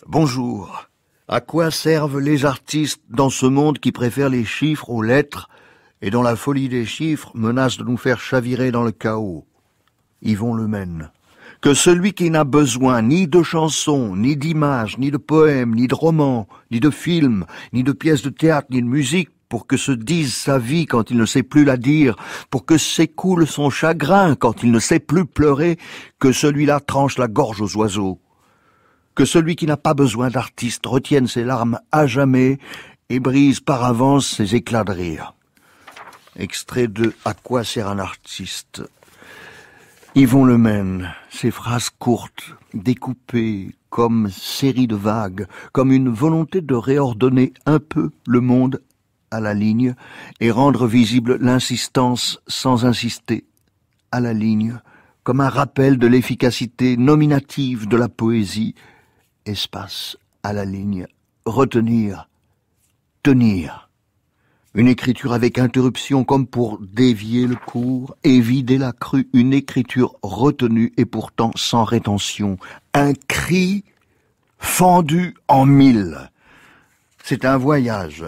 Bonjour. À quoi servent les artistes dans ce monde qui préfère les chiffres aux lettres et dont la folie des chiffres menace de nous faire chavirer dans le chaos? Yvon Le Maine. Que celui qui n'a besoin ni de chansons, ni d'images, ni de poèmes, ni de romans, ni de films, ni de pièces de théâtre, ni de musique, pour que se dise sa vie quand il ne sait plus la dire, pour que s'écoule son chagrin quand il ne sait plus pleurer, que celui-là tranche la gorge aux oiseaux. Que celui qui n'a pas besoin d'artiste retienne ses larmes à jamais et brise par avance ses éclats de rire. Extrait de « À quoi sert un artiste ?» Yvon Le Maine, ces phrases courtes, découpées comme série de vagues, comme une volonté de réordonner un peu le monde à la ligne et rendre visible l'insistance sans insister à la ligne, comme un rappel de l'efficacité nominative de la poésie. Espace à la ligne, retenir, tenir. Une écriture avec interruption comme pour dévier le cours et vider la crue. Une écriture retenue et pourtant sans rétention. Un cri fendu en mille. C'est un voyage